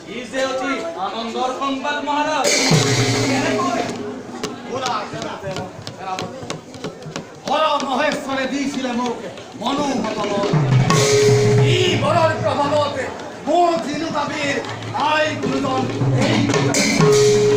ই যে অতি আনন্দর সংবাদ মহারাজ হর মহেশ্বরে দিয়েছিলে মোক মনোহত ই বৰৰ প্ৰভাৱতে মোৰ জিনু কাবিৰ আই গুৰুজন এই